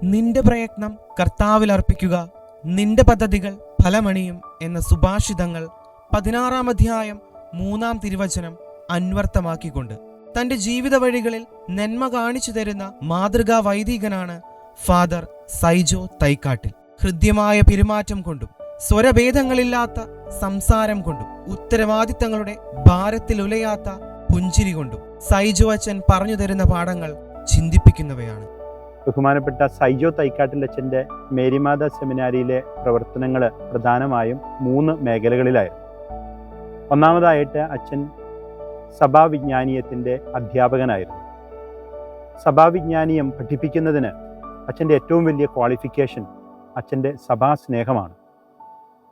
നിന്റെ പ്രയത്നം കർത്താവിൽ അർപ്പിക്കുക, നിന്റെ പദ്ധതികൾ ഫലമണിയും എന്ന സുഭാഷിതങ്ങൾ 16-ാം അധ്യായം 3-ാം തിരുവചനം അന്വർത്ഥമാക്കിക്കൊണ്ട് തന്റെ ജീവിത വഴികളിൽ നന്മ കാണിച്ചു തരുന്ന മാതൃകാ വൈദികനാണ് ഫാദർ സൈജോ തൈക്കാട്ടിൽ. ഹൃദ്യമായ പെരുമാറ്റം കൊണ്ടും സ്വരഭേദങ്ങളില്ലാത്ത സംസാരം കൊണ്ടും ഉത്തരവാദിത്തങ്ങളുടെ ഭാരത്തിൽ ഉലയാത്ത പുഞ്ചിരി കൊണ്ടും സൈജോ അച്ഛൻ പറഞ്ഞു തരുന്ന പാഠങ്ങൾ ചിന്തിപ്പിക്കുന്നവയാണ്. ബഹുമാനപ്പെട്ട സൈജോ തൈക്കാട്ടിൽ അച്ഛൻ്റെ മേരിമാത സെമിനാരിയിലെ പ്രവർത്തനങ്ങൾ പ്രധാനമായും 3 മേഖലകളിലായിരുന്നു. ഒന്നാമതായിട്ട് അച്ഛൻ സഭാവിജ്ഞാനീയത്തിൻ്റെ അധ്യാപകനായിരുന്നു. സഭാവിജ്ഞാനീയം പഠിപ്പിക്കുന്നതിന് അച്ഛൻ്റെ ഏറ്റവും വലിയ ക്വാളിഫിക്കേഷൻ അച്ഛൻ്റെ സഭാസ്നേഹമാണ്.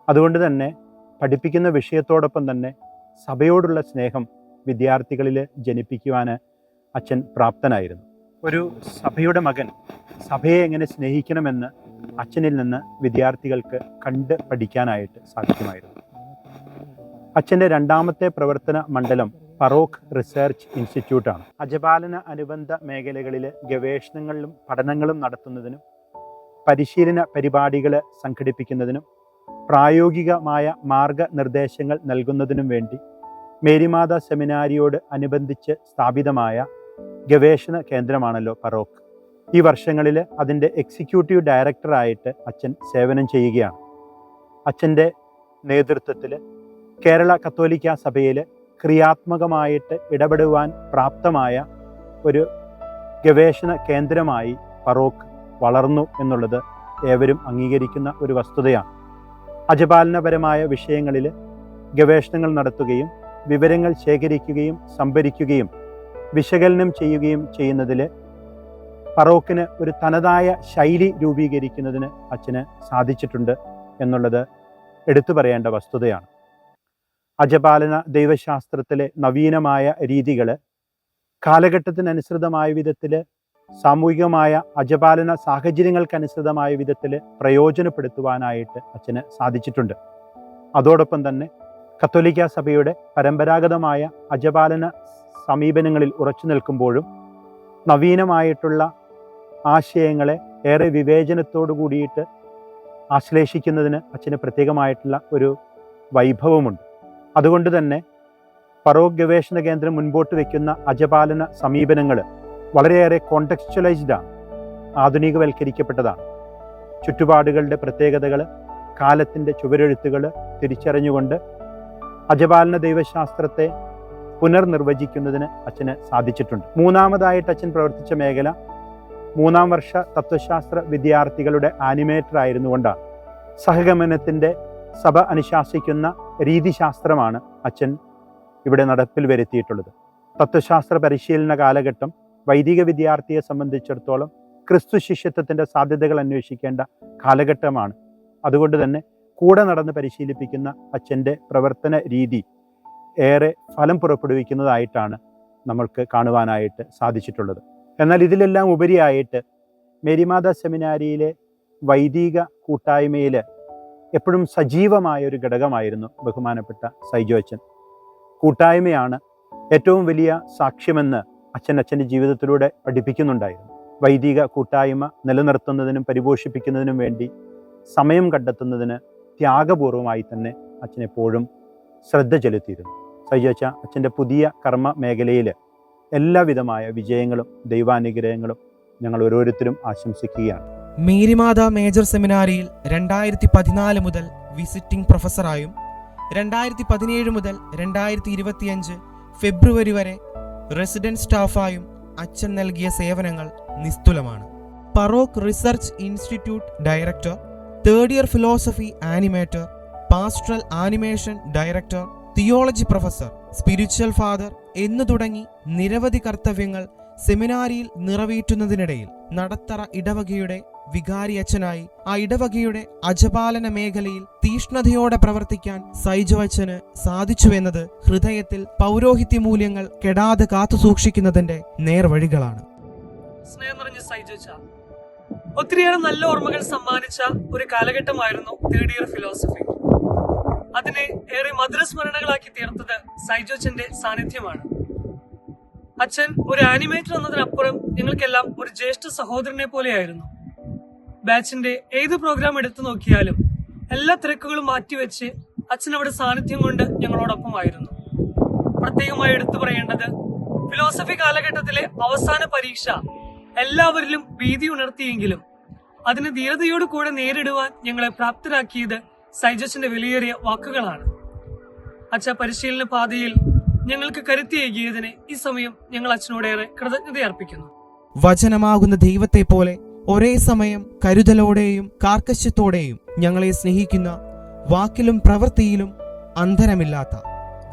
അതുകൊണ്ട് തന്നെ പഠിപ്പിക്കുന്ന വിഷയത്തോടൊപ്പം തന്നെ സഭയോടുള്ള സ്നേഹം വിദ്യാർത്ഥികളിൽ ജനിപ്പിക്കുവാൻ അച്ഛൻ പ്രാപ്തനായിരുന്നു. ഒരു സഭയുടെ മകൻ സഭയെ എങ്ങനെ സ്നേഹിക്കണമെന്ന് അച്ഛനിൽ നിന്ന് വിദ്യാർത്ഥികൾക്ക് കണ്ട് പഠിക്കാനായിട്ട് സാധിക്കുമായിരുന്നു. അച്ഛൻ്റെ 2ാമത്തെ പ്രവർത്തന മണ്ഡലം ഫറോക്ക് റിസർച്ച് ഇൻസ്റ്റിറ്റ്യൂട്ടാണ്. അജപാലന അനുബന്ധ മേഖലകളിൽ ഗവേഷണങ്ങളിലും പഠനങ്ങളും നടത്തുന്നതിനും പരിശീലന പരിപാടികൾ സംഘടിപ്പിക്കുന്നതിനും പ്രായോഗികമായ മാർഗനിർദ്ദേശങ്ങൾ നൽകുന്നതിനും വേണ്ടി മേരിമാത സെമിനാരിയോട് അനുബന്ധിച്ച് സ്ഥാപിതമായ ഗവേഷണ കേന്ദ്രമാണല്ലോ ഫറോക്ക്. ഈ വർഷങ്ങളിൽ അതിൻ്റെ എക്സിക്യൂട്ടീവ് ഡയറക്ടറായിട്ട് അച്ഛൻ സേവനം ചെയ്യുകയാണ്. അച്ഛൻ്റെ നേതൃത്വത്തിൽ കേരള കത്തോലിക്ക സഭയിൽ ക്രിയാത്മകമായിട്ട് ഇടപെടുവാൻ പ്രാപ്തമായ ഒരു ഗവേഷണ കേന്ദ്രമായി ഫറോക്ക് വളർന്നു എന്നുള്ളത് ഏവരും അംഗീകരിക്കുന്ന ഒരു വസ്തുതയാണ്. അജപാലനപരമായ വിഷയങ്ങളിൽ ഗവേഷണങ്ങൾ നടത്തുകയും വിവരങ്ങൾ ശേഖരിക്കുകയും സംഭരിക്കുകയും വിശകലനം ചെയ്യുകയും ചെയ്യുന്നതിൽ ഫറോക്കിന് ഒരു തനതായ ശൈലി രൂപീകരിക്കുന്നതിന് അച്ഛന് സാധിച്ചിട്ടുണ്ട് എന്നുള്ളത് എടുത്തു പറയേണ്ട വസ്തുതയാണ്. അജപാലന ദൈവശാസ്ത്രത്തിലെ നവീനമായ രീതികൾ കാലഘട്ടത്തിനനുസൃതമായ വിധത്തിൽ സാമൂഹികമായ അജപാലന സാഹചര്യങ്ങൾക്കനുസൃതമായ വിധത്തിൽ പ്രയോജനപ്പെടുത്തുവാനായിട്ട് അച്ഛന് സാധിച്ചിട്ടുണ്ട്. അതോടൊപ്പം തന്നെ കത്തോലിക്ക സഭയുടെ പരമ്പരാഗതമായ അജപാലന സമീപനങ്ങളിൽ ഉറച്ചു നിൽക്കുമ്പോഴും നവീനമായിട്ടുള്ള ആശയങ്ങളെ ഏറെ വിവേചനത്തോടു കൂടിയിട്ട് ആശ്ലേഷിക്കുന്നതിന് അച്ഛന് പ്രത്യേകമായിട്ടുള്ള ഒരു വൈഭവമുണ്ട്. അതുകൊണ്ട് തന്നെ ഫറോക്ക് ഗവേഷണ കേന്ദ്രം മുൻപോട്ട് വയ്ക്കുന്ന അജപാലന സമീപനങ്ങൾ വളരെയേറെ കോണ്ടെക്സ്ച്വലൈസ്ഡാണ്, ആധുനികവൽക്കരിക്കപ്പെട്ടതാണ്. ചുറ്റുപാടുകളുടെ പ്രത്യേകതകൾ, കാലത്തിൻ്റെ ചുവരെഴുത്തുകൾ തിരിച്ചറിഞ്ഞുകൊണ്ട് അജപാലന ദൈവശാസ്ത്രത്തെ പുനർനിർവചിക്കുന്നതിന് അച്ഛന് സാധിച്ചിട്ടുണ്ട്. 3ാമതായിട്ട് അച്ഛൻ പ്രവർത്തിച്ച മേഖല 3ാം വർഷ തത്വശാസ്ത്ര വിദ്യാർത്ഥികളുടെ ആനിമേറ്റർ ആയിരുന്നുകൊണ്ടാണ്. സഹഗമനത്തിൻ്റെ സഭ അനുശാസിക്കുന്ന രീതിശാസ്ത്രമാണ് അച്ഛൻ ഇവിടെ നടപ്പിൽ വരുത്തിയിട്ടുള്ളത്. തത്വശാസ്ത്ര പരിശീലന കാലഘട്ടം വൈദിക വിദ്യാർത്ഥിയെ സംബന്ധിച്ചിടത്തോളം ക്രിസ്തു ശിഷ്യത്വത്തിൻ്റെ സാധ്യതകൾ അന്വേഷിക്കേണ്ട കാലഘട്ടമാണ്. അതുകൊണ്ട് തന്നെ കൂടെ നടന്ന് പരിശീലിപ്പിക്കുന്ന അച്ഛൻ്റെ പ്രവർത്തന രീതി ഏറെ ഫലം പുറപ്പെടുവിക്കുന്നതായിട്ടാണ് നമ്മൾക്ക് കാണുവാനായിട്ട് സാധിച്ചിട്ടുള്ളത്. എന്നാൽ ഇതിലെല്ലാം ഉപരിയായിട്ട് മേരിമാത സെമിനാരിയിലെ വൈദിക കൂട്ടായ്മയിൽ എപ്പോഴും സജീവമായ ഒരു ഘടകമായിരുന്നു ബഹുമാനപ്പെട്ട സൈജോ അച്ഛൻ. കൂട്ടായ്മയാണ് ഏറ്റവും വലിയ സാക്ഷ്യമെന്ന് അച്ഛൻ്റെ ജീവിതത്തിലൂടെ പഠിപ്പിക്കുന്നുണ്ടായിരുന്നു. വൈദിക കൂട്ടായ്മ നിലനിർത്തുന്നതിനും പരിപോഷിപ്പിക്കുന്നതിനും വേണ്ടി സമയം കണ്ടെത്തുന്നതിന് ത്യാഗപൂർവമായി തന്നെ അച്ഛൻ എപ്പോഴും ശ്രദ്ധ ചെലുത്തിയിരുന്നു. സൈജോ അച്ഛൻ്റെ പുതിയ കർമ്മ മേഖലയിൽ എല്ലാവിധമായ വിജയങ്ങളും ദൈവാനുഗ്രഹങ്ങളും ഞങ്ങൾ ഓരോരുത്തരും ആശംസിക്കുകയാണ്. മേരിമാത മേജർ സെമിനാരിയിൽ 2014 മുതൽ വിസിറ്റിംഗ് പ്രൊഫസറായും 2017 മുതൽ 2025 ഫെബ്രുവരി വരെ റെസിഡന്റ് സ്റ്റാഫായും അച്ഛൻ നൽകിയ സേവനങ്ങൾ നിസ്തുലമാണ്. Farook research institute director, 3rd year philosophy animator, pastoral animation director, theology professor, spiritual father എന്നു തുടങ്ങി നിരവധി കർത്തവ്യങ്ങൾ സെമിനാരിയിൽ നിറവേറ്റുന്നതിനിടയിൽ നടത്തറ ഇടവകയുടെ വികാരി അച്ഛനായി ആ ഇടവകയുടെ അജപാലന മേഖലയിൽ തീഷ്ണതയോടെ പ്രവർത്തിക്കാൻ സൈജോ അച്ഛന് സാധിച്ചുവെന്നത് ഹൃദയത്തിൽ പൗരോഹിത്യ മൂല്യങ്ങൾ കെടാതെ കാത്തുസൂക്ഷിക്കുന്നതിന്റെ നേർവഴികളാണ്. സ്നേഹം നിറഞ്ഞ സൈജോ അച്ഛാ, ഒത്തിരിയേറെ നല്ല ഓർമ്മകൾ സമ്മാനിച്ച ഒരു കാലഘട്ടമായിരുന്നു 3rd ഇയർ ഫിലോസഫി. അതിനെ ഏറെ മധുരസ്മരണകളാക്കി തീർത്തത് സൈജോ അച്ഛന്റെ സാന്നിധ്യമാണ്. അച്ഛൻ ഒരു ആനിമേറ്റർ എന്നതിനപ്പുറം ഞങ്ങൾക്കെല്ലാം ഒരു ജ്യേഷ്ഠ സഹോദരനെ പോലെയായിരുന്നു. ബാച്ചിന്റെ ഏത് പ്രോഗ്രാം എടുത്തു നോക്കിയാലും എല്ലാ തിരക്കുകളും മാറ്റിവെച്ച് അച്ഛൻ അവിടെ സാന്നിധ്യം കൊണ്ട് ഞങ്ങളോടൊപ്പമായിരുന്നു. പ്രത്യേകമായി എടുത്തു പറയേണ്ടത്, ഫിലോസഫി കാലഘട്ടത്തിലെ അവസാന പരീക്ഷ എല്ലാവരിലും ഭീതി ഉണർത്തിയെങ്കിലും അതിന് ധീരതയോട് കൂടെ നേരിടുവാൻ ഞങ്ങളെ പ്രാപ്തരാക്കിയത് സൈജച്ചന്റെ വിലയേറിയ വാക്കുകളാണ്. അച്ഛ പരിശീലന പാതയിൽ ഞങ്ങൾക്ക് കരുത്തേകിയതിന് ഈ സമയം ഞങ്ങൾ അച്ഛനോടേറെ കൃതജ്ഞത അർപ്പിക്കുന്നു. വചനമാകുന്ന ദൈവത്തെ പോലെ ഒരേ സമയം കരുതലോടെയും കാർക്കശ്യത്തോടെയും ഞങ്ങളെ സ്നേഹിക്കുന്ന, വാക്കിലും പ്രവൃത്തിയിലും അന്തരമില്ലാത്ത,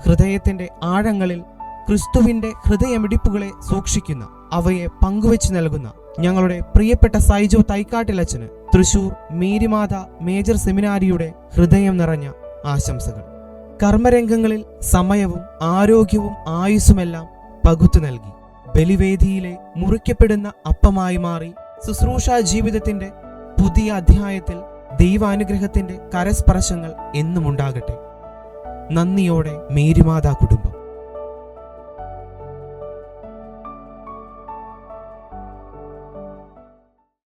ഹൃദയത്തിന്റെ ആഴങ്ങളിൽ ക്രിസ്തുവിന്റെ ഹൃദയമിടിപ്പുകളെ സൂക്ഷിക്കുന്ന, അവയെ പങ്കുവെച്ച് നൽകുന്ന ഞങ്ങളുടെ പ്രിയപ്പെട്ട സൈജോ തൈക്കാട്ടിലച്ചന് തൃശൂർ മേരിമാത മേജർ സെമിനാരിയുടെ ഹൃദയം നിറഞ്ഞ ആശംസകൾ. കർമ്മരംഗങ്ങളിൽ സമയവും ആരോഗ്യവും ആയുസ്സുമെല്ലാം പകുത്തു നൽകി ബലിവേദിയിലെ മുറിക്കപ്പെടുന്ന അപ്പമായി മാറി ശുശ്രൂഷാ ജീവിതത്തിന്റെ പുതിയ അധ്യായത്തിൽ ദൈവാനുഗ്രഹത്തിന്റെ കരസ്പർശങ്ങൾ എന്നും ഉണ്ടാകട്ടെ. നന്ദിയോടെ മേരിമാതാ കുടുംബം.